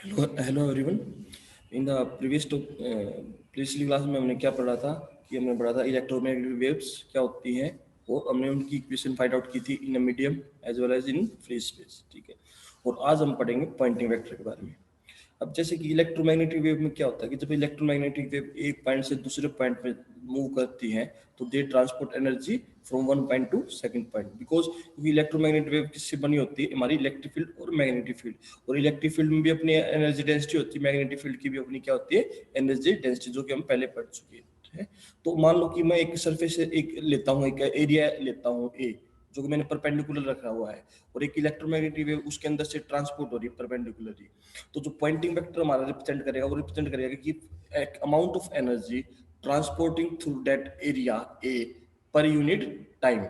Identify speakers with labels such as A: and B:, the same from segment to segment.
A: Hello everyone. In the previously class में हमने क्या पढ़ा था कि हमने पढ़ा था इलेक्ट्रोमैग्नेटिक वेव्स क्या होती हैं, और हमने उनकी इक्वेशन फाइंड आउट की थी in a medium as well as in free space. ठीक है, और आज हम पढ़ेंगे पॉइंटिंग वेक्टर के बारे में। अब जैसे कि इलेक्ट्रोमैग्नेटिक वेव में क्या होता है कि जब इलेक्ट्रोमैग्नेटिक वेव एक पॉइंट से दूसरे पॉइंट पे मूव करती है तो they transport energy from one point to second point, because electromagnetic wave किससे बनी होती है, हमारी इलेक्ट्रिक फील्ड और मैग्नेटिक फील्ड। और इलेक्ट्रिक फील्ड में भी अपनी एनर्जी डेंसिटी होती है, मैग्नेटिक फील्ड की भी अपनी क्या होती है, एनर्जी डेंसिटी, जो कि हम पहले पढ़ चुके हैं। तो मान लो कि मैं एक सरफेस एक लेता हूँ, एक एरिया लेता हूँ ए, जो कि मैंने परपेंडिकुलर रखा हुआ है, और एक इलेक्ट्रोमैग्नेटिक वेव उसके अंदर से ट्रांसपोर्ट हो रही है परपेंडिकुलरली। तो जो पॉइंटिंग वेक्टर हमारा रिप्रेजेंट करेगा वो रिप्रेजेंट करेगा कि एक amount of energy transporting through that area A पर यूनिट टाइम।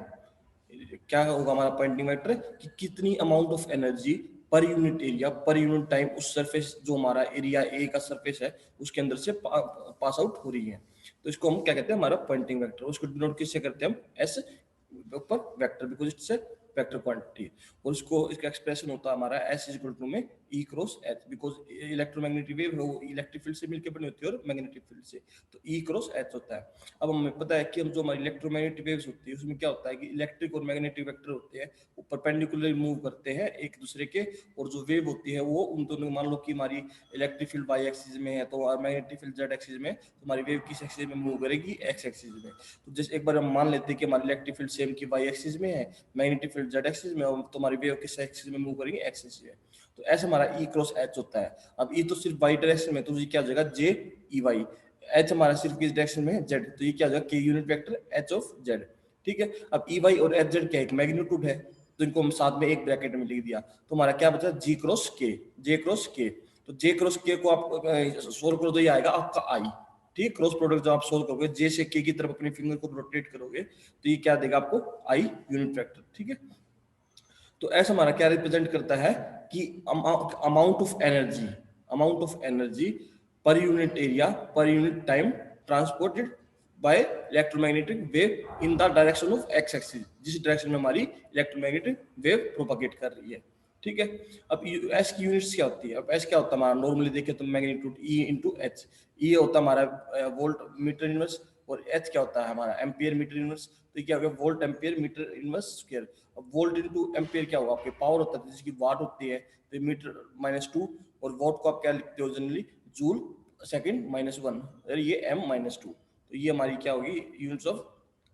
A: क्या होगा हमारा पॉइंटिंग वेक्टर कि कितनी अमाउंट ऑफ एनर्जी पर unit area per unit time उस सरफेस जो हमारा एरिया ए का सरफेस है उसके अंदर से पास आउट हो रही है। तो इसको हम क्या कहते हैं, हमारा पॉइंटिंग वेक्टर। उसको डिनोट किससे करते हैं हम, एस पर vector, because it's a vector quantity. और इसको इसका एक्सप्रेशन होता है हमारा एस इज इक्वल टू में E cross H, because electromagnetic wave है वो इलेक्ट्रिक फील्ड से मिलकर बनी होती है और मैग्नेटिक फील्ड से, तो ई क्रॉस एच होता है। अब हमें पता है कि हम जो हमारी इलेक्ट्रोमैग्नेटिक वेव्स होती है उसमें क्या होता है कि इलेक्ट्रिक और मैग्नेटिक वेक्टर होते हैं वो परपेंडिकुलरली मूव करते हैं एक दूसरे के, और जो वेव होती है वो उन दोनों, मान लो कि हमारी इलेक्ट्रिक फील्ड वाई एक्सिस में है तो मैग्नेटिक फील्ड जेड एक्सिस में, तो हमारी वेव किस एक्सिस में मूव करेगी, एक्स एक्सिस में। तो जैसे एक बार हम मान लेते हैं कि हमारी इलेक्ट्रिक फील्ड सेम की वाई एक्सिस में है, मैग्नेटिक फील्ड जेड एक्सिस में, और तुम्हारी वेव किस एक्सिस में मूव करेंगे, एक्स एक्सिस में। तो ऐसा हमारा ई क्रॉस एच होता है। अब ई तो सिर्फ वाई डायरेक्शन में, तो ये क्या हो जाएगा, जे ई वाई। एच हमारा सिर्फ किस डायरेक्शन में है, जेड, तो ये क्या हो जाएगा, के unit vector H of Z. ठीक है, अब ई वाई और एच जेड क्या है, एक मैग्नीट्यूड है, तो इनको हम साथ में एक ब्रैकेट में लिख दिया, तो हमारा क्या बचा, जी क्रॉस के, जे क्रॉस के। तो जे क्रॉस के को आप सोल्व करो तो ये आएगा आपका आई। ठीक, क्रॉस प्रोडक्ट जब आप सोल्व करोगे जे से के की तरफ अपने फिंगर को रोटेट करोगे तो ये क्या देगा आपको, आई यूनिट वेक्टर। ठीक है, तो ऐसा हमारा क्या रिप्रेजेंट करता है कि amount of energy, amount of energy पर unit area per unit time transported by electromagnetic wave in the direction of x axis, जिस डायरेक्शन में हमारी इलेक्ट्रोमैग्नेटिक वेव प्रोपागेट कर रही है। ठीक है, अब एस की यूनिट्स क्या होती है, अब एस क्या होता है हमारा, नॉर्मली देखें तो मैग्नीट्यूड ई इंटू एच, ई होता है हमारा वोल्ट मीटर इनवर्स, और एच क्या होता है हमारा एम्पियर मीटर इनवर्स। तो क्या हो गया, volt ampere meter inverse square. अब वोल्ट इंटू एम्पियर क्या होगा, आपके पावर होता है जिसकी वाट होती है, तो मीटर माइनस टू, और वॉट को आप क्या लिखते हो generally, joule second minus one, ये एम माइनस टू। तो ये हमारी क्या होगी यूनिट्स ऑफ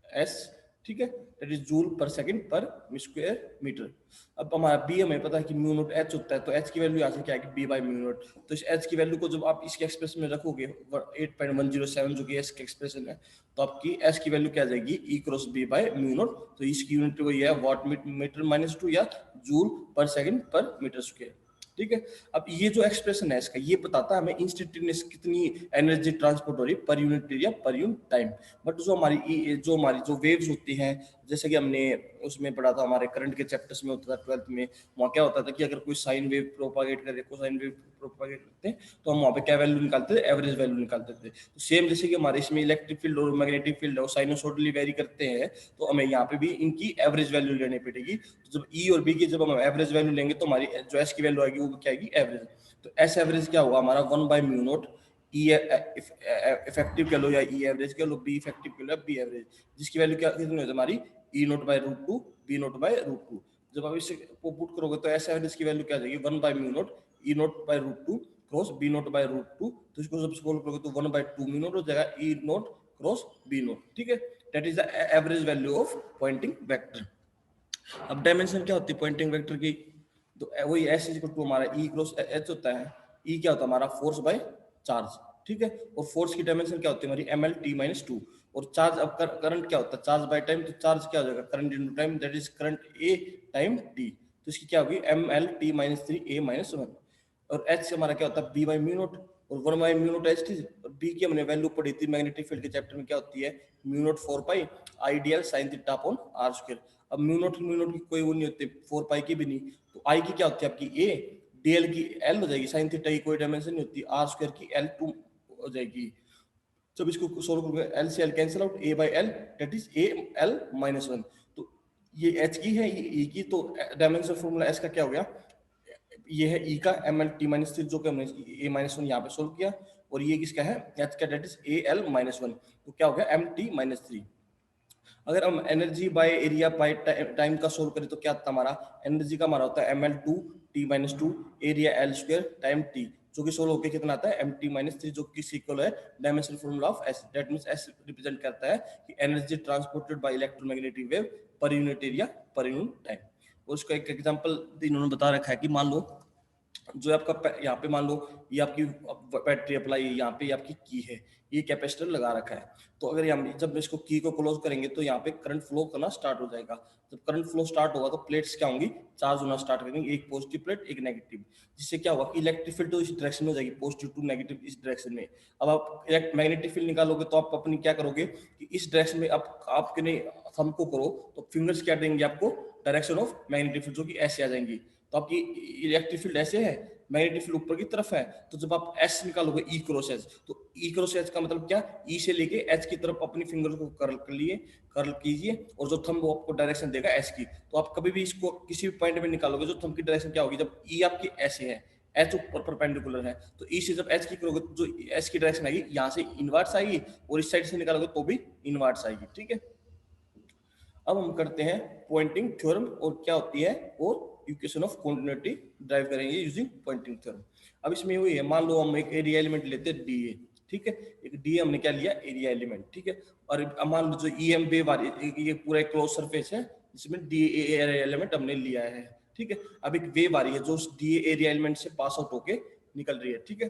A: एस। ठीक है, दैट इज जूल पर सेकंड पर स्क्वायर मीटर। अब हमारा बी हमें पता है कि म्यू नोट एच होता है, तो एच की वैल्यू यहाँ से क्या है, बी बाई म्यू नोट। तो इस एच की वैल्यू को जब आप इसके एक्सप्रेशन में रखोगे 8.107 जो कि एस का एक्सप्रेशन है, तो आपकी एस की वैल्यू क्या आ जाएगी, E cross B by mu naught. तो इसकी यूनिट वही है वॉट मीटर माइनस टू या जूल पर सेकंड पर मीटर स्क्वायर। ठीक है, अब ये जो एक्सप्रेशन है इसका ये बताता है हमें इंस्टेंटेनियस कितनी एनर्जी ट्रांसपोर्ट हो रही है per unit area per unit time. But जो हमारी जो वेव्स होती हैं, जैसे कि हमने उसमें पढ़ा था, हमारे करंट के चैप्टर्स में होता था 12th में, वहाँ क्या होता था कि अगर कोई साइन वेव प्रोपागेट करे, कोसाइन वेव प्रोपागेट करते हैं, तो हम वहाँ पे क्या वैल्यू निकालते थे, एवरेज वैल्यू निकालते थे। तो सेम जैसे कि हमारे इसमें इलेक्ट्रिक फील्ड और मैग्नेटिक फील्ड है वो साइनोसॉइडली वेरी करते हैं, तो हमें यहाँ पे भी इनकी एवरेज वैल्यू लेनी पड़ेगी। तो जब ई और बी की जब हम एवरेज वैल्यू लेंगे तो हमारी जो एस की वैल्यू आएगी वो क्या आएगी, एवरेज। तो एस एवरेज क्या होगा हमारा, one by mu naught, E effective कह लो या ई एवरेज कह लो, बी इफेक्टिव कह लो या बी एवरेज, जिसकी वैल्यू क्या कितनी होती है हमारी, E naught by root two, B naught by root two. जब आप इसे पुट करोगे तो एस एवरेज की वैल्यू क्या आ जाएगी, one by mu naught E naught by root two cross B naught by root two. तो इसको जब सोल्व करोगे तो one by two mu naught हो जाएगा E naught cross B naught. ठीक है, that is the average value of Poynting vector. अब डायमेंशन क्या होती है पॉइंटिंग वेक्टर की, तो वही एस इज इक्वल टू हमारा ई क्रॉस एच होता है। ई क्या होता है हमारा, फोर्स बाय चार्ज। ठीक है, और फोर्स की डायमेंशन क्या होती है हमारी, M L T minus two. और चार्ज, अब करंट क्या होता है, चार्ज बाय टाइम, तो चार्ज क्या हो जाएगा, current into time, that is current A time T. तो इसकी क्या होगी, M L T minus three A minus one. और एच से हमारा क्या होता है, बी बाई म्यू नोट, और one by mu naught H T. और बी की हमने वैल्यू पढ़ी थी मैग्नेटिक फील्ड के चैप्टर में, क्या होती है, mu naught four pi I D L sine theta upon R square. अब म्यू नोट की कोई वो नहीं होती, फोर पाई की भी नहीं। तो आई की क्या होती है आपकी ए, डीएल की एल हो जाएगी, साइन थीटा की कोई डायमेंशन नहीं होती, आर स्क्वायर की एल टू हो जाएगी। जब इसको सोल्व करोगे एल से L cancel out, A by L that is A L minus one. तो ये एच की है, ये ई की, तो डायमेंशन फॉर्मूला एस का क्या हो गया, ये है ई का M L T minus three, जो कि हमने ए माइनस वन यहाँ पे सोल्व किया, और ये किसका है एच का, that is A L minus one, तो क्या हो गया एम टी माइनस थ्री। अगर हम energy by area by time का सोल्व करें तो क्या आता है हमारा, एनर्जी का हमारा होता है M L two T minus two area L square time T, जो कि सोल्व होकर कितना आता है एम टी माइनस थ्री, जो कि इक्वल है dimensional formula of S, that means S represent करता है कि energy transported by electromagnetic wave पर unit area per unit time. और उसका एक एग्जांपल इन्होंने बता रखा है कि मान लो जो आपका यहाँ पे मान लो ये आपकी बैटरी अप्लाई यहाँ पे आपकी की है, ये कैपेसिटर लगा रखा है, तो अगर हम जब इसको की को क्लोज करेंगे तो यहाँ पे करंट फ्लो करना स्टार्ट हो जाएगा। जब करंट फ्लो स्टार्ट होगा तो प्लेट्स क्या होंगी, चार्ज होना स्टार्ट करेंगे, एक पॉजिटिव प्लेट एक नेगेटिव, जिससे क्या होगा कि इलेक्ट्रिक फील्ड तो इस डायरेक्शन में हो जाएगी, पॉजिटिव टू नेगेटिव इस डायरेक्शन में। अब आप मैग्नेटिक फील्ड निकालोगे तो आप अपनी क्या करोगे कि इस डायरेक्शन में आप आपके नहीं थंब को करो तो फिंगर्स क्या देंगे आपको, डायरेक्शन ऑफ मैग्नेटिक फील्ड, जो कि ऐसे आ जाएंगी, तो आपकी इलेक्ट्रिक फील्ड ऐसे है, मैग्नेटिक फील्ड ऊपर की तरफ है, तो जब आप एस निकालोगे ई क्रॉस एच, तो ई क्रॉस एच का मतलब क्या, ई से लेके एच की तरफ अपनी फिंगर को कर्ल कर लिए, कर्ल कीजिए, और जो थंब वो आपको डायरेक्शन देगा एस की, तो आप कभी भी इसको किसी भी पॉइंट में निकालोगे जो थंब की डायरेक्शन क्या होगी, जब ई आपकी ऐसे है, एच ऊपर परपेंडिकुलर है, तो ई से जब एच की करोगे तो जो एच की डायरेक्शन आएगी यहाँ से इनवर्ट्स आएगी, और इस साइड से निकालोगे तो भी इनवर्ट्स आएगी, ठीक है। अब हम करते हैं पॉइंटिंग थ्योरम, और क्या होती है, और इक्वेशन ऑफ कंटिन्यूटी ड्राइव करेंगे यूजिंग पॉइंटिंग थ्योरम। अब इसमें वही है, मान लो हम एक एरिया एलिमेंट लेते हैं डी ए, ठीक है, एक डी हमने क्या लिया एरिया एलिमेंट, ठीक है, और अब मान लो जो ई एम वेव आ रही है, ये पूरा एक क्लोज सरफेस है जिसमें डी एरिया एलिमेंट हमने लिया है, ठीक है। अब एक वेव आ रही है जो डी एरिया एलिमेंट से पास आउट होके निकल रही है, ठीक है।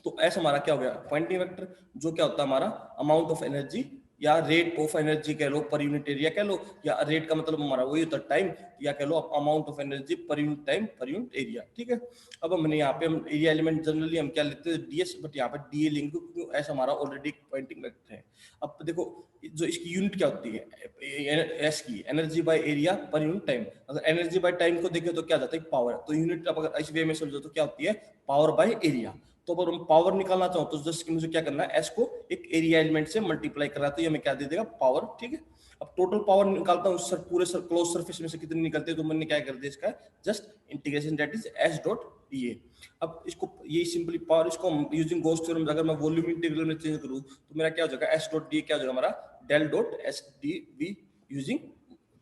A: तो ऐसा हमारा क्या हो गया पॉइंटिंग वेक्टर, जो क्या होता है हमारा अमाउंट ऑफ एनर्जी या रेट ऑफ एनर्जी कह लो पर यूनिट एरिया कह लो, या रेट का मतलब हमारा वही होता है टाइम, या कह लो अमाउंट ऑफ एनर्जी पर यूनिट टाइम पर यूनिट एरिया, ठीक है। अब हमने यहाँ पे हम एरिया एलिमेंट जनरली हम क्या लेते हैं डीएस, बट यहाँ पे डीए लिंक क्योंकि ऐसा हमारा ऑलरेडी एक पॉइंटिंग वेक्टर है। अब देखो जो इसकी यूनिट क्या होती है एस की, energy by area per unit time, अगर एनर्जी बाय टाइम को देखें तो क्या जाता है पावर, तो यूनिट अब अगर इस वे में समझो तो क्या होती है पावर बाय एरिया। तो अगर हम पावर निकालना चाहो तो जस्ट मुझे क्या करना है, एस को एक एरिया एलिमेंट से मल्टीप्लाई करना है, तो ये हमें क्या दे देगा पावर, ठीक है। अब टोटल पावर निकालता हूँ सर पूरे क्लोज सरफेस में से कितने निकलते हैं, तो मैंने क्या कर दिया इसका just integration that is S dot ये। अब इसको ये सिंपली पावर इसको यूजिंग गॉस थ्योरम अगर मैं वॉल्यूम इंटीग्रल में चेंज करूँ तो मेरा क्या हो जाएगा एस डॉट डी क्या हो जाएगा हमारा del dot S D V using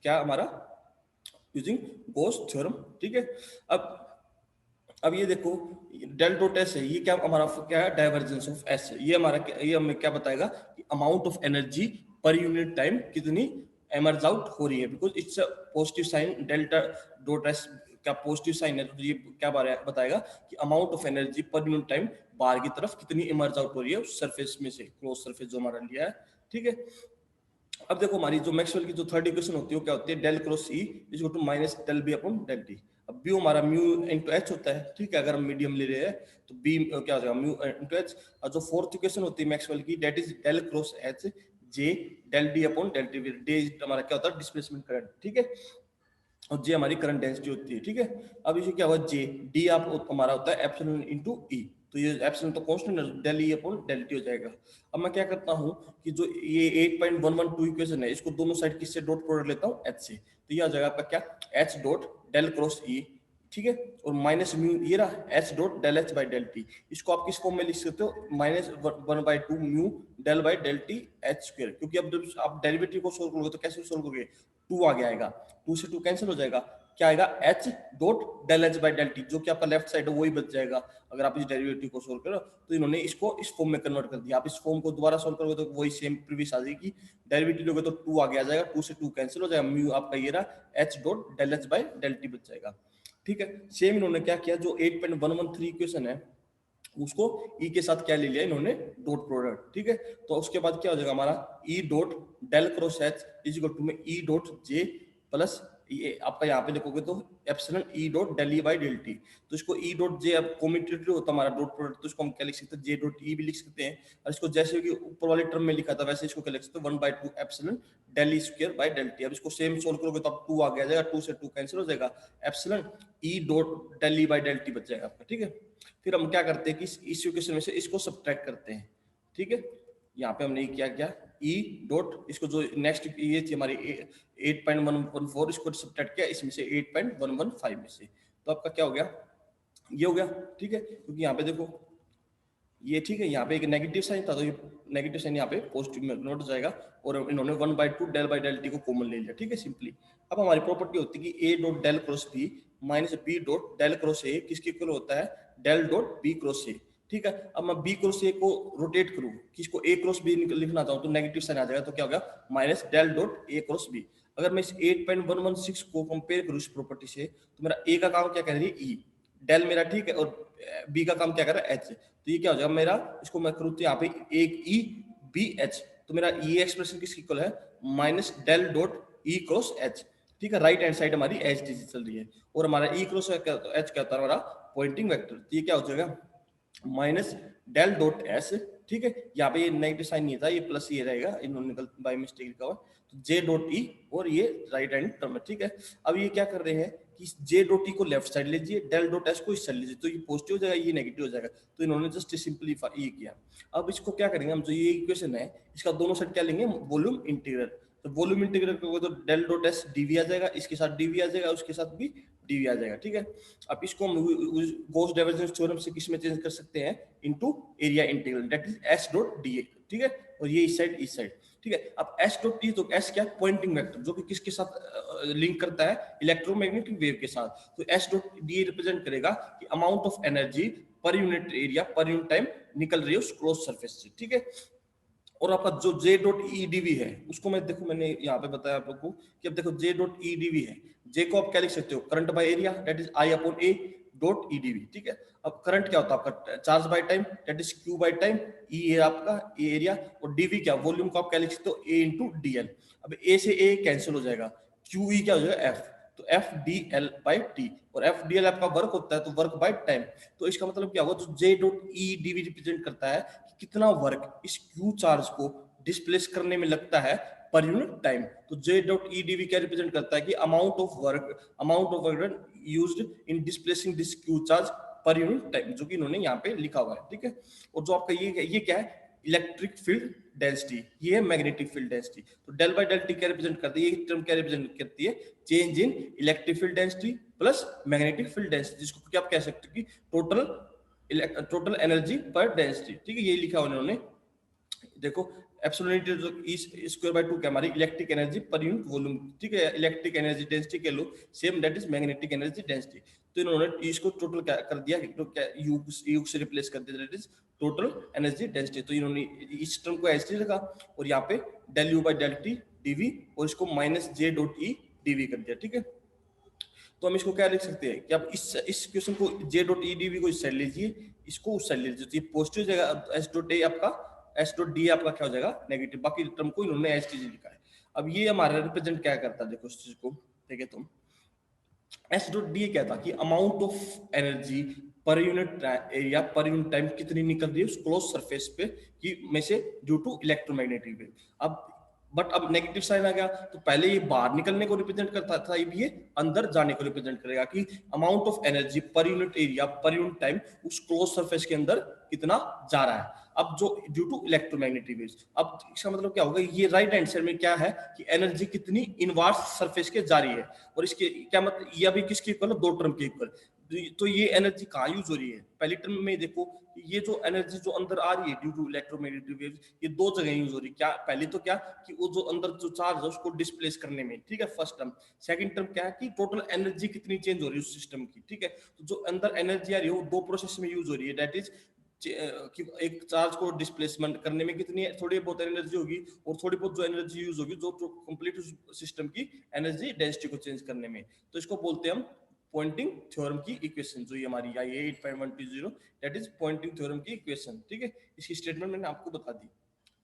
A: क्या हमारा यूजिंग गॉस थ्योरम, ठीक है। अब ये देखो डेल डॉट एस है, ये क्या हमारा क्या है डाइवर्जेंस ऑफ एस है, ये हमारा ये हमें क्या बताएगा कि अमाउंट ऑफ एनर्जी पर यूनिट टाइम कितनी एमर्ज आउट हो रही है, because it's a positive sine delta dot S क्या पॉजिटिव साइन है, तो ये क्या बताएगा कि अमाउंट ऑफ एनर्जी पर यूनिट टाइम बाहर की तरफ कितनी इमर्ज आउट हो रही है उस सरफेस में से, क्लोज सरफेस जो हमारा लिया है, ठीक है। अब देखो हमारी जो मैक्सवेल की जो थर्ड इक्वेशन होती है वो क्या होती है del cross E is equal to minus del B upon del T. अब बी हमारा म्यू इनटू एच होता है, ठीक है, अगर हम मीडियम ले रहे हैं तो बी क्या हो जाएगा म्यू इनटू एच। और जो फोर्थ इक्वेशन होती है मैक्सवेल की that is del cross H J del D upon del T, D हमारा क्या होता है डिस्प्लेसमेंट करंट, ठीक है, और जे हमारी करंट डेंसिटी होती है, ठीक है। अब इसे क्या हुआ जे डी आप हमारा होता है एप्सिलॉन इनटू ई, तो ये एप्सिलॉन तो कांस्टेंट है del E upon del T हो जाएगा। अब मैं क्या करता हूँ कि जो ये 8.112 इक्वेशन है इसको दोनों साइड किससे डॉट प्रोडक्ट लेता हूँ एच से, तो ये आ जाएगा आपका क्या H dot del cross E, ठीक है, और माइनस म्यू ये रहा H dot del H by del T, इसको आप किस फॉर्म में लिख सकते हो minus 1/2 mu del by del T H square, क्योंकि अब जब आप डेरिवेटिव को सोल्व करोगे तो कैसे सोल्व करोगे, टू आगे आएगा, टू से टू कैंसिल हो जाएगा, क्या आएगा H dot del H by del T, जो कि आपका लेफ्ट साइड है वही बच जाएगा अगर आप इस डेरिवेटिव को सोल्व करो। तो इन्होंने इसको इस फॉर्म में कन्वर्ट कर दिया, आप इस फॉर्म को दोबारा सोल्व करोगे तो वही सेम प्रीवियस आ जाएगी, डेरिवेटिव लोगे तो टू आगे आ जाएगा, टू से टू कैंसिल हो जाएगा, म्यू आपका ये रहा H dot del H by del T बच जाएगा, ठीक है। सेम इन्होंने क्या किया जो 8.113 इक्वेशन है उसको ई के साथ क्या ले लिया इन्होंने डॉट प्रोडक्ट, ठीक है। तो उसके बाद क्या हो जाएगा हमारा E dot del cross H is equal to में ई डॉट जे प्लस ये आपका यहाँ पे देखोगे तो epsilon E dot del E by del T, तो इसको ई डॉट जे अब कॉम्यूटेटिव होता है हमारा डॉट प्रोडक्ट, तो इसको हम क्या लिख सकते हैं जे डॉट ई भी लिख सकते हैं, और इसको जैसे कि ऊपर वाले टर्म में लिखा था वैसे इसको क्या लिख सकते हैं 1/2 epsilon del E square by del T. अब इसको सेम सोल्व करोगे तो अब टू आ गया जाएगा, टू से टू कैंसिल हो जाएगा, epsilon E dot del E by del T बच जाएगा आपका, ठीक है। फिर हम क्या करते हैं कि इस इक्वेशन में से इसको सब्ट्रैक्ट करते हैं, ठीक है। यहाँ पे हमने क्या किया ई डॉट इसको जो नेक्स्ट ये थी हमारी 8.114 इसको सब्ट्रैक्ट किया इसमें से 8.115 में से, तो आपका क्या हो गया ये हो गया, ठीक है, क्योंकि यहाँ पे देखो ये ठीक है, यहाँ पे एक नेगेटिव साइन था तो ये नेगेटिव साइन यहाँ पे पॉजिटिव में कन्वर्ट हो जाएगा, और इन्होंने 1/2 डेल बाई डेल टी को कॉमन ले लिया, ठीक है सिंपली। अब हमारी प्रॉपर्टी होती है कि A dot del cross B minus B dot del cross A किसके इक्वल होता है, del dot B cross A, ठीक है। अब मैं बी क्रॉस ए को रोटेट करूँ, किसको ए क्रॉस बी लिखना चाहूँ तो नेगेटिव साइन आ जाएगा, तो क्या होगा minus del dot A cross B. अगर मैं इस 8.116 को कंपेयर करूँ इस प्रॉपर्टी से, तो मेरा ए का काम क्या कर रही है, ई डेल मेरा, ठीक है, और बी का काम क्या कर रहा है, एच। तो ये क्या हो जाएगा मेरा, इसको मैं करूँ तो यहाँ पे एक ई बी एच, तो मेरा ये एक्सप्रेशन किसकी इक्वल है, minus del dot E cross H, ठीक है। राइट हैंड साइड हमारी एच डी चल रही है, और हमारा ई क्रॉस एच क्या होता है हमारा पॉइंटिंग वेक्टर, तो ये क्या हो जाएगा माइनस डेल डॉट एस, ठीक है। यहाँ पे ये नेगेटिव साइन नहीं था, ये प्लस ये रहेगा, इन्होंने बाय मिस्टेक लिखा हुआ, तो जे डॉट ई, और ये राइट हैंड टर्म है, ठीक है। अब ये क्या कर रहे हैं कि जे डॉट ई को लेफ्ट साइड लीजिए, डेल डॉट एस को इस साइड लीजिए, तो ये पॉजिटिव हो जाएगा, ये नेगेटिव हो जाएगा, तो इन्होंने जस्ट सिंपलीफाई ये किया। अब इसको क्या करेंगे हम, जो ये इक्वेशन है इसका दोनों साइड क्या लेंगे, वॉल्यूम इंटीग्रल, तो वॉल्यूम इंटीग्रल करोगे तो डेल डॉट एस डीवी आ जाएगा, इसके साथ डीवी आ जाएगा, उसके साथ भी डीवी आ जाएगा, ठीक है। अब इसको हम गॉस डाइवर्जेंस थ्योरम से किस में चेंज कर सकते हैं, into area integral, that is S dot D ए, ठीक है, और ये इस साइड, ठीक है। अब एस डॉट टी, तो एस क्या, पॉइंटिंग वेक्टर, जो कि किसके साथ लिंक करता है, इलेक्ट्रोमैग्नेटिक वेव के साथ, तो एस डॉट डी रिप्रेजेंट करेगा कि अमाउंट ऑफ एनर्जी पर unit area per unit time निकल रही है उस क्लोज सरफेस से, ठीक है। और आपका जो जे डॉट ई डीवी है, उसको मैं देखो मैंने यहाँ पे बताया आप लोग को कि अब देखो जे डॉट ई डीवी है, जे को आप क्या लिख सकते हो, current by area, that is I upon A dot E DV, ठीक है। अब करंट क्या होता है आपका, charge by time, that is Q by time, E है आपका ए एरिया, और डीवी क्या, वॉल्यूम को आप क्या लिख सकते हो, ए इंटू डी एल। अब ए से ए कैंसिल हो जाएगा, क्यू ई क्या हो जाएगा, एफ, तो F D L by T, और एफ डी एल आपका वर्क होता है, तो वर्क बाय टाइम, तो इसका मतलब क्या होगा, तो J dot E DV represent करता है कि कितना वर्क इस क्यू चार्ज को डिस्प्लेस करने में लगता है पर यूनिट टाइम। तो जे डॉट ई डीवी क्या रिप्रेजेंट करता है कि amount of work used in displacing this Q charge पर यूनिट टाइम, जो कि इन्होंने यहाँ पे लिखा हुआ है, ठीक है। और जो आपका ये क्या है, इलेक्ट्रिक फील्ड डेंसिटी, ये है मैग्नेटिक फील्ड डेंसिटी, तो डेल बाय डेल टी क्या रिप्रेजेंट करती है, ये टर्म क्या रिप्रेजेंट करती है, change in electric field density plus magnetic field density, जिसको क्या आप कह सकते हो कि टोटल एनर्जी पर डेंसिटी, ठीक है। ये लिखा हुआ उन्होंने, देखो एप्सिलॉन जो स्क्वायर बाय 2 क्या हमारी इलेक्ट्रिक एनर्जी पर यूनिट वॉल्यूम, ठीक है, इलेक्ट्रिक एनर्जी डेंसिटी के लो same, that is magnetic energy density, तो इन्होंने इसको टोटल क्या कर दिया, तो क्या यू से रिप्लेस कर दिया, that is total energy density, तो इन्होंने इस टर्म को ऐसे रखा, और यहाँ पे del U by del T DV, और इसको minus J dot E DV कर दिया, ठीक है। तो हम इसको क्या लिख सकते हैं कि आप इस क्वेश्चन को जे डॉट ई डीवी को इस साइड लीजिए, इसको उस साइड लीजिए, तो ये पॉजिटिव जाएगा, एस डॉट ए आपका, एस डॉट डी आपका क्या हो जाएगा नेगेटिव, बाकी टर्म को इन्होंने एस टी लिखा है। अब ये हमारा रिप्रेजेंट क्या करता है, देखो इस चीज को देखे तुम, एस डॉट डी क्या था कि अमाउंट ऑफ एनर्जी पर unit area per unit time कितनी निकल रही है उस क्लोज सरफेस पे की में से ड्यू टू इलेक्ट्रोमैग्नेटिक वेव। अब बट अब नेगेटिव साइन आ गया, तो पहले ये बाहर निकलने को रिप्रेजेंट करता था, ये अंदर जाने को रिप्रेजेंट करेगा कि अमाउंट ऑफ एनर्जी पर unit area per unit time उस क्लोज सरफेस के अंदर कितना जा रहा है। अब जो ड्यू टू इलेक्ट्रोमैग्नेटिक वेव्स, अब इसका मतलब क्या होगा, ये राइट हैंड साइड में क्या है कि एनर्जी कितनी इनवर्स सरफेस के जा रही है, और इसके क्या मतलब ये अभी किसके इक्वल है, दो टर्म के इक्वल, तो ये एनर्जी कहाँ यूज हो रही है, पहली टर्म में देखो ये जो एनर्जी जो अंदर आ रही है ड्यू टू इलेक्ट्रोमैग्नेटिक वेव्स, ये दो जगह यूज हो रही है, क्या पहली तो क्या कि वो जो अंदर जो चार्ज है उसको डिस्प्लेस करने में, ठीक है, फर्स्ट टर्म। सेकंड टर्म क्या है कि टोटल एनर्जी कितनी चेंज हो रही है उस सिस्टम की, ठीक है। तो जो अंदर एनर्जी आ रही है वो दो प्रोसेस में यूज हो रही है, दैट इज कि एक चार्ज को डिस्प्लेसमेंट करने में कितनी थोड़ी बहुत एनर्जी होगी, और थोड़ी बहुत जो एनर्जी यूज होगी जो कंप्लीट सिस्टम की एनर्जी डेंसिटी को चेंज करने में, तो इसको बोलते हैं हम पॉइंटिंग थ्योरम की इक्वेशन, जो ये हमारी आई है 8.120, दैट इज पॉइंटिंग थ्योरम की इक्वेशन, ठीक है। इसकी स्टेटमेंट मैंने आपको बता दी,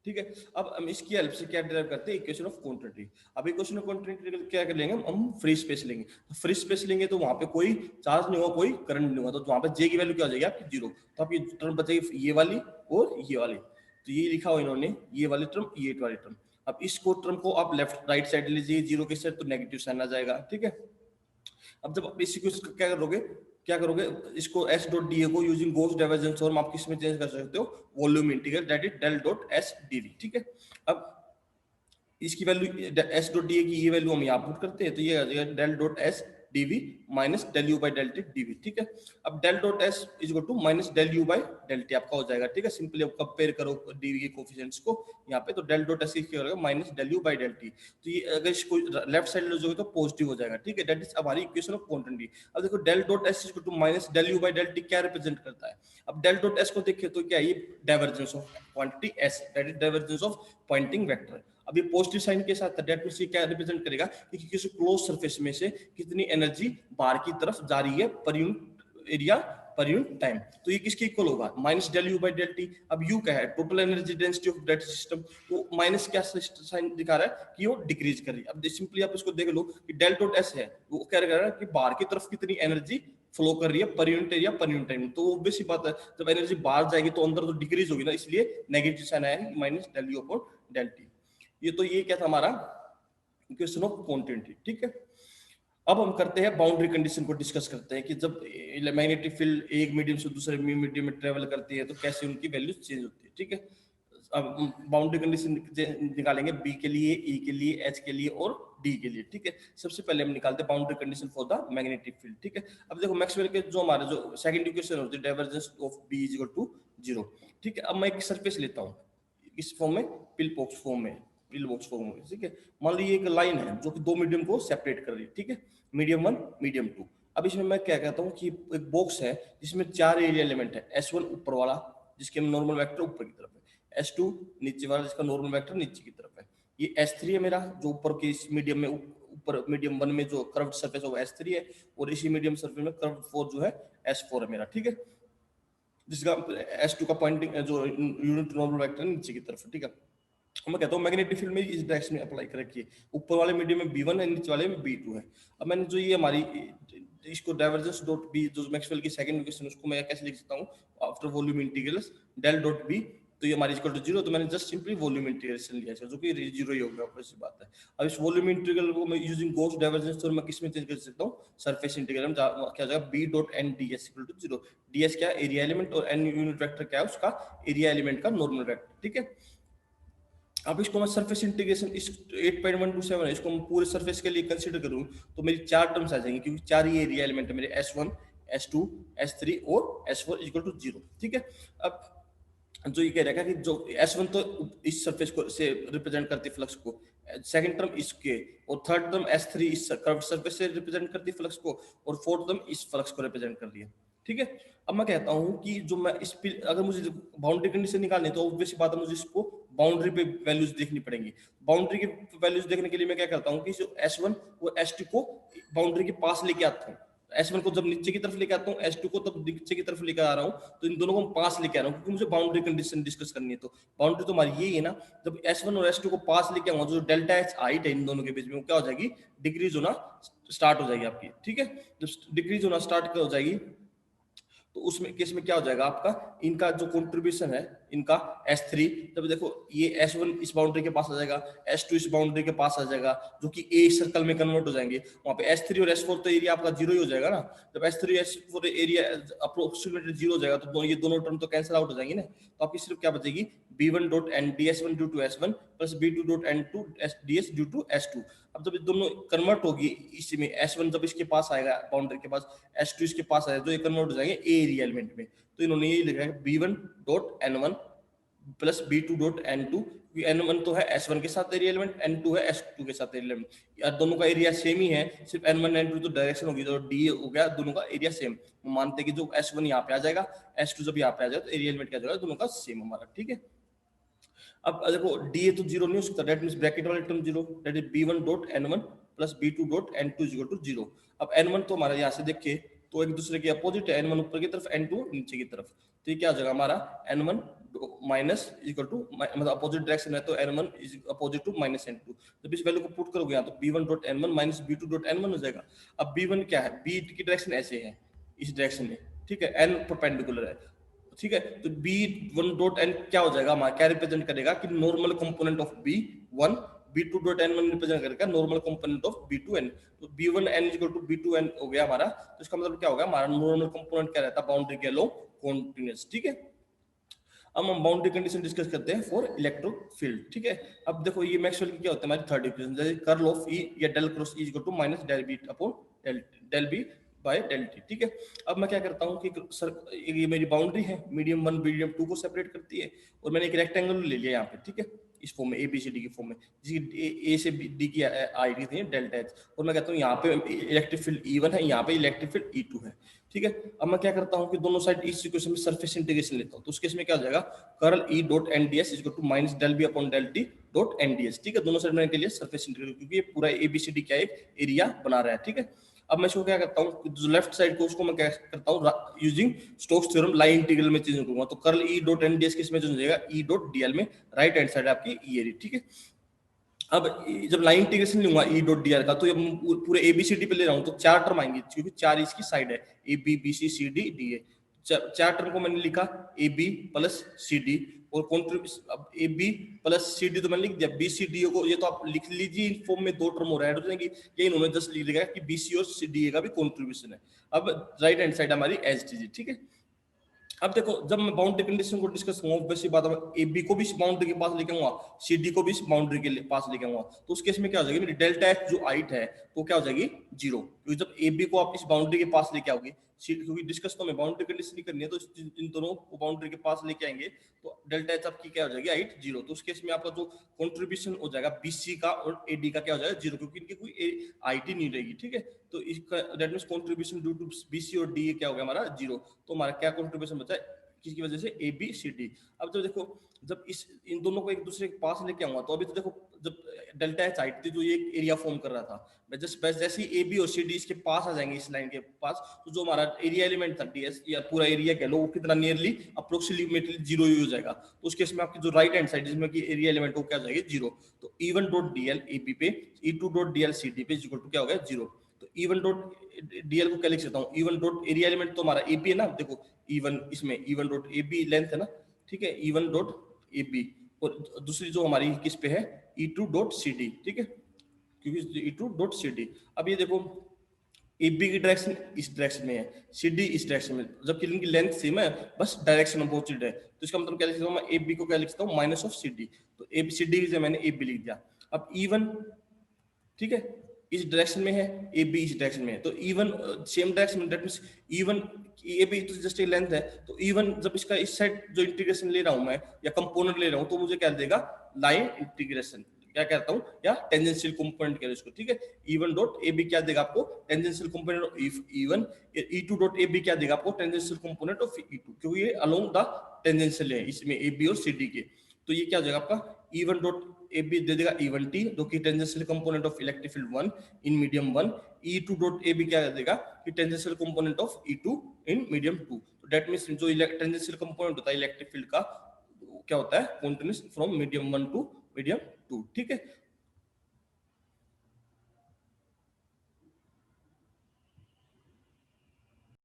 A: ठीक है। अब हम इसकी हेल्प से क्या डिराइव करते हैं, इक्वेशन ऑफ क्वांटिटी। अब इक्वेशन ऑफ क्वांटिटी क्या कर लेंगे हम फ्री स्पेस लेंगे, तो फ्री स्पेस लेंगे तो वहां पे कोई चार्ज नहीं होगा, कोई करंट नहीं होगा, तो वहां पे जे की वैल्यू क्या हो जाएगी आपकी जीरो, तो आप ये टर्म बचेगी ये वाली और ये वाली, तो ये लिखा हुआ इन्होंने ये वाली टर्म ये वाली टर्म। अब इसको टर्म को आप लेफ्ट राइट साइड लीजिए, जीरो के साइड तो नेगेटिव साइन आ जाएगा, ठीक है। अब जब आप इसी को क्या करोगे इसको एस डॉट डी ए को यूजिंग गॉस डाइवर्जेंस थ्योरम आप किस में चेंज कर सकते हो, volume integral, that is del dot S DV, ठीक है। अब इसकी value S dot D A की ये वैल्यू हम यहाँ पुट करते हैं, तो ये आ जाएगा del dot S dv minus del U by del T dv, ठीक है। अब del dot S is equal to minus del U by del T आपका हो जाएगा, ठीक है। सिंपली अब कंपेयर करो dv के कोफिशिएंट्स को यहाँ पे, तो डेल डॉट एस क्या होगा minus del U by del T. तो ये अगर इसको लेफ्ट साइड ले जाओगे तो पॉजिटिव हो जाएगा, ठीक है। दैट इज हमारी इक्वेशन ऑफ क्वांटिटी। अब देखो del dot S is equal to minus del U by del T क्या रिप्रेजेंट करता है। अब डेल डॉट एस को देखिए तो क्या है, ये divergence of quantity S, that is divergence of Poynting vector. अब ये पॉजिटिव साइन के साथ दैट मींस ये क्या रिप्रेजेंट करेगा कि किसी क्लोज सरफेस में से कितनी एनर्जी बाहर की तरफ जा रही है per unit area per unit time. तो ये किसके इक्वल होगा minus del U by del T. अब यू क्या है total energy density of that system, तो माइनस क्या साइन दिखा रहा है कि वो डिक्रीज कर रही है। अब सिंपली आप इसको देख लो कि डेल डॉट एस है वो क्या कर रहा है कि बाहर की तरफ कितनी एनर्जी फ्लो कर रही है per unit area per unit time. तो ऑब्वियस सी बात है जब एनर्जी बाहर जाएगी तो अंदर तो डिक्रीज होगी ना, इसलिए नेगेटिव साइन आया minus del U upon del T. ये तो ये क्या था हमारा इक्वेशन ऑफ क्वांटिटी, ठीक है। अब हम करते हैं बाउंड्री कंडीशन को डिस्कस करते हैं कि जब मैग्नेटिक फील्ड एक मीडियम से दूसरे मीडियम में ट्रेवल करती है तो कैसे उनकी वैल्यू चेंज होती है, ठीक है। अब बाउंड्री कंडीशन निकालेंगे बी के लिए, ई के लिए, एच के लिए और डी के लिए, ठीक है। सबसे पहले हम निकालते हैं boundary condition for the magnetic field, ठीक है। अब देखो मैक्सवेल के जो हमारे जो सेकंड इक्वेशन होती है divergence of B is equal to 0, ठीक है। अब मैं एक सरफेस लेता हूँ इस फॉर्म में, पिल बॉक्स फॉर्म में, ठीक है। मान लीजिए एक लाइन है जो कि दो मीडियम को सेपरेट कर रही है, ठीक है, मीडियम 1 मीडियम 2। अब इसमें मैं क्या कहता हूँ कि एक बॉक्स है जिसमें 4 एरिया एलिमेंट है, S1 ऊपर वाला जिसके नॉर्मल वेक्टर ऊपर की तरफ है, S2 नीचे वाला जिसका नॉर्मल वेक्टर नीचे की तरफ है, ये S3 है मेरा जो ऊपर के इस मीडियम में, ऊपर मीडियम 1 में जो कर्व्ड सरफेस है वो S3 है, और इसी मीडियम सरफेस में कर्व्ड 4 जो है S4 है मेरा, ठीक है, जिसका S2 का पॉइंटिंग जो यूनिट नॉर्मल वेक्टर नीचे की तरफ है, ठीक है। मैं कहता हूँ मैग्नेटिक फील्ड में इस डायरेक्शन में अप्लाई कर रखिए, ऊपर वाले मीडियम में B1 है, नीचे वाले में B2 है। अब मैंने जो ये हमारी इसको डाइवर्जेंस डॉट बी जो मैक्सवेल की सेकंड इक्वेशन उसको मैं कैसे लिख सकता हूँ after volume integrals del dot B, तो ये हमारी इक्वल टू 0, तो मैंने जस्ट सिंपली वॉल्यूम इंटीग्रेशन लिया है जो कि 0 ही होगा, ऐसी बात है। अब इस वॉल्यूम इंटीग्रल को मैं यूजिंग गॉस डाइवर्जेंस थ्योरम मैं किस में चेंज कर सकता हूँ, सरफेस इंटीग्रल में क्या हो जाएगा b dot n ds equal to 0। ds क्या है एरिया एलिमेंट और n यूनिट वेक्टर क्या है उसका एरिया एलिमेंट का नॉर्मल वेक्टर, ठीक है। अब इसको मैं सरफेस इंटीग्रेशन इस 8.127 है इसको मैं पूरे सरफेस के लिए कंसीडर करूं तो मेरी 4 टर्म्स आ जाएंगी क्योंकि 4 ही एरिया एलिमेंट है मेरे S1 S2 S3 और S4 इक्वल टू 0, ठीक है। अब जो ये कह रहा है कि जो S1 तो इस सरफेस को से रिप्रेजेंट करती है फ्लक्स को, सेकंड टर्म इसके, और थर्ड टर्म S3 इस कर्व सरफेस से रिप्रेजेंट करती है फ्लक्स को, और फोर्थ टर्म इस फ्लक्स को रिप्रेजेंट कर रही है, ठीक है। अब मैं कहता हूं कि जो मैं इस अगर मुझे बाउंड्री कंडीशन निकालनी है तो ऑब्वियस बात है मुझे इसको बाउंड्री पे वैल्यूज देखनी पड़ेंगी। बाउंड्री की वैल्यूज देखने के लिए मैं क्या करता हूँ कि जो S1 वो S2 को बाउंड्री के पास लेके आता हूँ, S1 को जब नीचे की तरफ लेके आता हूँ S2 को तब नीचे की तरफ लेकर आ रहा हूँ, तो इन दोनों को पास लेके आ रहा हूँ क्योंकि मुझे बाउंड्री कंडीशन डिस्कस करनी है। तो बाउंड्री तो हमारी यही है ना, जब S1 और S2 को पास लेके आऊंगा जो डेल्टा एच हाइट है इन दोनों के बीच में वो क्या हो जाएगी डिक्रीज होना स्टार्ट हो जाएगी आपकी, ठीक है। जब डिक्रीज होना स्टार्ट हो जाएगी तो उसमें केस में क्या हो जाएगा आपका इनका जो कंट्रीब्यूशन है इनका S3, जब देखो ये S1 इस बाउंड्री के पास आ जाएगा, S2 इस बाउंड्री के पास आ जाएगा जो कि ए सर्कल में कन्वर्ट हो जाएंगे, वहां पे S3 और S4 तो एरिया आपका 0 ही हो जाएगा ना। जब S3 S4 एरिया अप्रोक्सीमेटली 0 हो जाएगा तो ये दोनों टर्म तो कैंसिल आउट हो जाएंगी ना, तो आपकी सिर्फ क्या बचेगी b1 dot n ds1 due to S1 plus b2 dot n2 ds due to S2। अब जब ये दोनों कन्वर्ट होगी इसमें S1 जब इसके पास आएगा बाउंड्री के पास, S2 इसके पास आएगा तो ये कन्वर्ट हो जाएंगे ए एरिया एलिमेंट में, तो इन्होंने ये लिखा है b1 dot n1 plus b2 dot n2, n1 तो है S1 के साथ एरिया एलिमेंट, n2 है S2 के साथ एरिया एलिमेंट, यार दोनों का एरिया सेम ही है, सिर्फ n1 n2 तो डायरेक्शन होगी तो d हो गया, दोनों का एरिया सेम। मानते हैं कि जो S1 यहाँ पे आ जाएगा S2 जब यहाँ पे आ जाएगा तो एरिया एलिमेंट क्या जाएगा दोनों का सेम हमारा, ठीक है। अब देखो डी ए तो 0 नहीं हो सकता, दैट मींस ब्रैकेट वाले term 0, that is b1 dot n1 plus b2 dot n2 is equal to 0। अब n1 तो हमारा यहाँ से देखे तो एक दूसरे के अपोजिट है, n1 ऊपर की तरफ n2 नीचे की तरफ, तो ये क्या हो जाएगा हमारा n1 माइनस इक्वल टू मतलब अपोजिट डायरेक्शन है तो n1 is opposite to minus n2। जब इस वैल्यू को पुट करोगे यहाँ तो b1 dot n1 minus b2 dot n1 हो जाएगा। अब b1 क्या है, b की डायरेक्शन ऐसे है इस डायरेक्शन में, ठीक है, n परपेंडिकुलर है, ठीक है। तो b1 डॉट n क्या हो जाएगा हमारा क्या रिप्रेजेंट करेगा कि normal component of b1, b2 dot n1 represent करेगा नॉर्मल कंपोनेंट ऑफ b2n, तो b1n इक्वल टू b2n हो गया हमारा, तो इसका मतलब क्या होगा हमारा नॉर्मल कंपोनेंट क्या रहता है बाउंड्री के अलोंग कॉन्टिन्यूअस, ठीक है। अब हम बाउंड्री कंडीशन डिस्कस करते हैं फॉर इलेक्ट्रिक फील्ड, ठीक है। अब देखो ये मैक्सवेल की क्या होता है हमारी थर्ड इक्वेशन, जैसे कर्ल ऑफ ई या del cross E equal to minus del B upon del B by del T, ठीक है। अब मैं क्या करता हूँ कि सर ये मेरी बाउंड्री है, मीडियम 1 मीडियम 2 को सेपरेट करती है, और मैंने एक रेक्टेंगल ले लिया यहाँ पे, ठीक है, इस फॉर्म में ABCD की फॉर्म में, जिसकी ए से डी की आईडी थी डेल्टा एच, और मैं कहता हूँ यहाँ पे इलेक्ट्रिक फील्ड E1 है, यहाँ पे इलेक्ट्रिक फील्ड E2 है, ठीक है। अब मैं क्या करता हूँ कि दोनों साइड इस इक्वेशन में सरफेस इंटीग्रेशन लेता हूँ, तो उस केस में क्या हो जाएगा, curl E dot NDS is equal to minus del B upon del T dot NDS, ठीक है। दोनों साइड में के लिए सरफेस इंटीग्रेशन, क्योंकि ये पूरा ABCD क्या एक एरिया बना रहा है, ठीक है। अब मैं इसको क्या करता हूँ, जो लेफ्ट साइड को उसको मैं क्या करता हूँ, using Stokes theorem line integral में चेंज करूंगा, तो कर्ल E डॉट NDS किसमें चेंज हो जाएगा, E डॉट DL में, राइट हैंड साइड आपकी ये एरिया, ठीक है। अब जब लाइन इंटीग्रेशन लूंगा E डॉट DL का, तो पूरे ABCD पे ले रहा हूँ, तो 4 टर्म आएंगे, क्योंकि 4 इसकी साइड है, AB BC CD DA, 4 term को मैंने लिखा AB प्लस CD, और कॉन्ट्रीब्यूशन अब AB प्लस CD तो मैंने लिख दिया, BCD को ये तो आप लिख लीजिए, इन फॉर्म में 2 टर्म हो रहा है, ये इन्होंने जस्ट लिख दिया कि BC और CDA का भी कॉन्ट्रीब्यूशन है। अब राइट हैंड साइड हमारी एसटीजी, ठीक है। अब देखो, जब मैं बाउंड्री कंडीशन को डिस्कस करूंगा, वैसी बात है, AB को भी इस बाउंड्री के पास लेके आऊंगा, CD को भी इस बाउंड्री के पास लेके आऊंगा, तो उस केस में क्या हो जाएगी, मेरी डेल्टा H जो हाइट है वो क्या हो जाएगी, 0, क्योंकि जब AB को आप इस बाउंड्री के पास लेके आओगे, क्योंकि डिस्कस तो हमें बाउंड्री कंडीशन ही करनी है, तो इन दोनों को बाउंड्री के पास लेके आएंगे, तो डेल्टा H आपकी क्या हो जाएगी, हाइट 0, तो उस केस में आपका जो कंट्रीब्यूशन हो जाएगा BC का और AD का क्या हो जाएगा, 0, क्योंकि इनकी कोई हाइट ही नहीं रहेगी, ठीक है। तो इसका that means contribution due to BC और DA क्या हो गया हमारा 0, तो हमारा क्या कंट्रीब्यूशन बचा है, किसकी वजह से, ABCD। अब तो देखो, जब इन दोनों को एक दूसरे के पास लेके आऊंगा, तो अभी तो देखो, जब डेल्टा एच हाइट थी, जो ये एरिया फॉर्म कर रहा था, जैसे ही AB और CD इसके पास आ जाएंगे, इस लाइन के पास, तो जो हमारा एरिया एलिमेंट था DS या पूरा एरिया कह लो, वो कितना नियरली अप्रोक्सीमेटली 0 हो जाएगा, तो उस केस में आपकी जो राइट हैंड साइड जिसमें कि एरिया एलिमेंट वो क्या जाएगी, 0, तो E1 डॉट DL AB पे, E2 डॉट DL CD पे इक्वल टू क्या हो गया, 0, तो E1 डॉट DL को क्या लिख सकता हूँ, E1 डॉट एरिया एलिमेंट तो हमारा AB है ना, देखो E1 इसमें E1 डॉट AB लेंथ है ना, ठीक है, E1 डॉट AB, और दूसरी जो हमारी किस पे है, E2 डॉट CD, ठीक है, क्योंकि E2 डॉट CD। अब ये देखो, AB की डायरेक्शन इस डायरेक्शन में है, CD इस डायरेक्शन में, जबकि इनकी लेंथ सेम है, बस डायरेक्शन अपोजिट है, तो इसका मतलब क्या लिख सकता हूँ मैं, AB को क्या लिख सकता हूँ, माइनस ऑफ CD, तो ABCD से मैंने AB लिख दिया। अब E1, ठीक है, इस डायरेक्शन में है, AB इस डायरेक्शन में है, तो E1 सेम डायरेक्शन में, दैट मींस E1 AB तो जस्ट एक लेंथ है, तो E1 जब इसका इस साइड जो इंटीग्रेशन ले रहा हूं मैं, या कंपोनेंट ले रहा हूं, तो मुझे क्या देगा, लाइन इंटीग्रेशन, क्या कहता हूं, या टेंजेंशियल कंपोनेंट कह रहे इसको, ठीक है। E1 डॉट AB क्या देगा आपको, tangential component of E1, E2 dot AB क्या देगा आपको, टेंजेंशियल कंपोनेंट ऑफ E2, क्योंकि ये अलोंग द टेंजेंशियल है इसमें AB और CD के, तो ये क्या हो जाएगा आपका, E1 डॉट AB दे देगा E1T, जो कि tangential component of electric field 1 in medium 1, E2 dot AB क्या देगा, कि tangential component of E2 in medium 2, तो दैट मींस जो टेंजेंशियल कंपोनेंट होता है इलेक्ट्रिक फील्ड का, क्या होता है, continuous from medium 1 to medium 2, ठीक है।